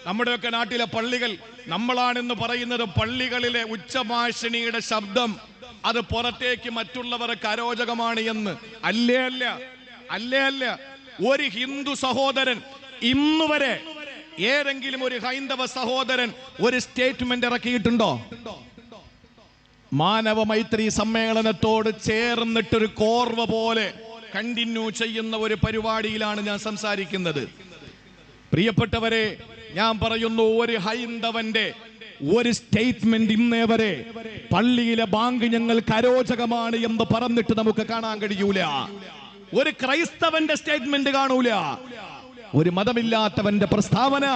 നമ്മുടെയൊക്കെ നാട്ടിലെ പള്ളികൾ നമ്മളാണെന്ന് പറയുന്നത് പള്ളികളിലെ ഉച്ചഭാഷിണിയുടെ ശബ്ദം അത് പുറത്തേക്ക് മറ്റുള്ളവർക്ക് അരോചകമാണ് എന്ന്. അല്ലേ അല്ല, അല്ലേ അല്ല. ഒരു ഹിന്ദു സഹോദരൻ ഇന്നുവരെ ഏതെങ്കിലും ഒരു ഹൈന്ദവ സഹോദരൻ ഒരു സ്റ്റേറ്റ്മെന്റ് ഇറക്കിയിട്ടുണ്ടോ? മാനവ മൈത്രി സമ്മേളനത്തോട് ചേർന്നിട്ടൊരു കോർവ പോലെ കണ്ടിന്യൂ ചെയ്യുന്ന ഒരു പരിപാടിയിലാണ് ഞാൻ സംസാരിക്കുന്നത്. പ്രിയപ്പെട്ടവരെ, ഞാൻ പറയുന്നു, ഒരു ഹൈന്ദവന്റെ ഒരു സ്റ്റേറ്റ്മെന്റ് ഇന്നേ വരെ പള്ളിയിലെ ബാങ്ക് ഞങ്ങൾക്ക് അരോചകമാണ് എന്ന് പറഞ്ഞിട്ട് നമുക്ക് കാണാൻ കഴിയൂല. ഒരു ക്രൈസ്തവന്റെ സ്റ്റേറ്റ്മെന്റ് കാണൂല. ഒരു മതമില്ലാത്തവന്റെ പ്രസ്താവന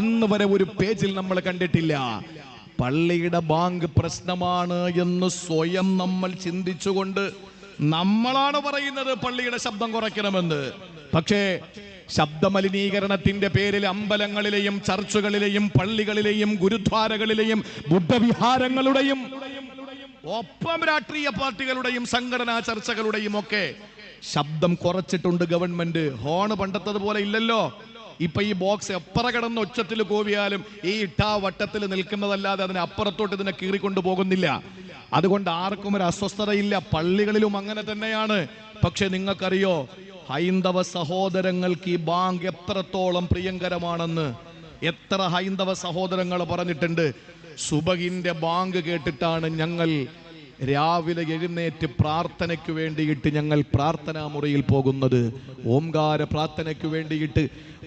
ഇന്ന് വരെ ഒരു പേജിൽ നമ്മൾ കണ്ടിട്ടില്ല. പള്ളിയുടെ ബാങ്ക് പ്രശ്നമാണ് എന്ന് സ്വയം നമ്മൾ ചിന്തിച്ചുകൊണ്ട് നമ്മളാണ് പറയുന്നത് പള്ളിയുടെ ശബ്ദം കുറയ്ക്കണമെന്ന്. പക്ഷേ ശബ്ദമലിനീകരണത്തിന്റെ പേരിൽ അമ്പലങ്ങളിലെയും ചർച്ചുകളിലെയും പള്ളികളിലെയും ഗുരുദ്വാരകളിലെയും ബുദ്ധവിഹാരങ്ങളുടെയും ഒപ്പം രാഷ്ട്രീയ പാർട്ടികളുടെയും സംഘടനാ ചർച്ചകളുടെയും ഒക്കെ ശബ്ദം കുറച്ചിട്ടുണ്ട് ഗവൺമെന്റ്. ഹോണ് പണ്ടത്തതുപോലെ ഇല്ലല്ലോ. ഇപ്പൊ ഈ ബോക്സ് എപ്പറ കിടന്ന് ഒച്ചത്തിൽ കോവിയാലും ഈ വട്ടത്തിൽ നിൽക്കുന്നതല്ലാതെ അതിന് അപ്പുറത്തോട്ട് ഇതിനെ കീറിക്കൊണ്ടു പോകുന്നില്ല. അതുകൊണ്ട് ആർക്കും ഒരു അസ്വസ്ഥതയില്ല. പള്ളികളിലും അങ്ങനെ തന്നെയാണ്. പക്ഷെ നിങ്ങൾക്കറിയോ, ഹൈന്ദവ സഹോദരങ്ങൾക്ക് ഈ ബാങ്ക് എത്രത്തോളം പ്രിയങ്കരമാണെന്ന് എത്ര ഹൈന്ദവ സഹോദരങ്ങൾ പറഞ്ഞിട്ടുണ്ട്. സുബഹിന്റെ ബാങ്ക് കേട്ടിട്ടാണ് ഞങ്ങൾ രാവിലെ എഴുന്നേറ്റ് പ്രാർത്ഥനയ്ക്ക് വേണ്ടിയിട്ട് ഞങ്ങൾ പ്രാർത്ഥനാ മുറിയിൽ പോകുന്നത്. ഓംകാര പ്രാർത്ഥനയ്ക്ക് വേണ്ടിയിട്ട്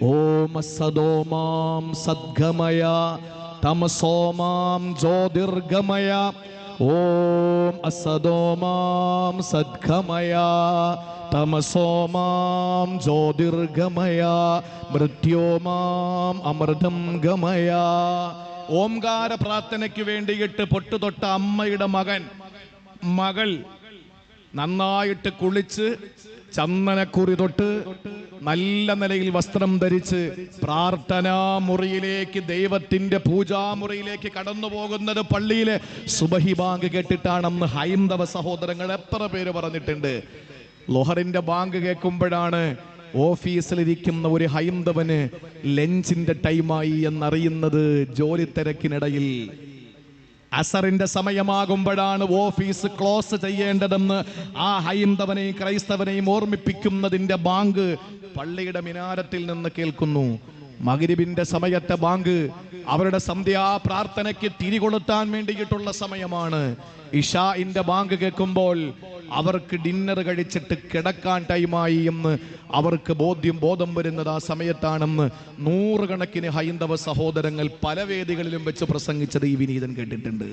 ഓം സദോമാം സദ്ഗമയ തമസോമാം ജ്യോതിർഗമയ ഓം അസദോമാം സദ്ഗമയ തമസോമാം ജ്യോതിർഗമയ മൃത്യോമാം അമൃതം ഗമയ. ഓംകാര പ്രാർത്ഥനയ്ക്ക് വേണ്ടിയിട്ട് പൊട്ടുതൊട്ട അമ്മയുടെ മകൾ നന്നായിട്ട് കുളിച്ച് ചന്ദനക്കുറി തൊട്ട് നല്ല നിലയിൽ വസ്ത്രം ധരിച്ച് പ്രാർത്ഥനാ മുറിയിലേക്ക്, ദൈവത്തിന്റെ പൂജാമുറിയിലേക്ക് കടന്നു പോകുന്നത് പള്ളിയിലെ സുബഹി ബാങ്ക് കേട്ടിട്ടാണെന്ന് ഹൈന്ദവ സഹോദരങ്ങൾ എത്ര പേര് പറഞ്ഞിട്ടുണ്ട്. ലോഹറിന്റെ ബാങ്ക് കേൾക്കുമ്പോഴാണ് ഓഫീസിലിരിക്കുന്ന ഒരു ഹൈന്ദവന് ലഞ്ചിന്റെ ടൈമായി എന്നറിയുന്നത്. ജോലി തിരക്കിനിടയിൽ അസറിന്റെ സമയമാകുമ്പോഴാണ് ഓഫീസ് ക്ലോസ് ചെയ്യേണ്ടതെന്ന് ആ ഹൈന്ദവനെയും ക്രൈസ്തവനെയും ഓർമ്മിപ്പിക്കുന്നതിന്റെ ബാങ്ക് പള്ളിയുടെ മിനാരത്തിൽ നിന്ന് കേൾക്കുന്നു. മഗ്രിബിന്റെ സമയത്തെ ബാങ്ക് അവരുടെ സന്ധ്യാ പ്രാർത്ഥനയ്ക്ക് തിരികൊളുത്താൻ വേണ്ടിയിട്ടുള്ള സമയമാണ്. ഇഷാഇന്റെ ബാങ്ക് കേൾക്കുമ്പോൾ അവർക്ക് ഡിന്നർ കഴിച്ചിട്ട് കിടക്കാൻ ടൈമായി എന്ന് അവർക്ക് ബോധം വരുന്നത് ആ സമയത്താണെന്ന് നൂറുകണക്കിന് ഹൈന്ദവ സഹോദരങ്ങൾ പല വേദികളിലും വെച്ച് പ്രസംഗിച്ചത് ഈ വിനീതൻ കേട്ടിട്ടുണ്ട്.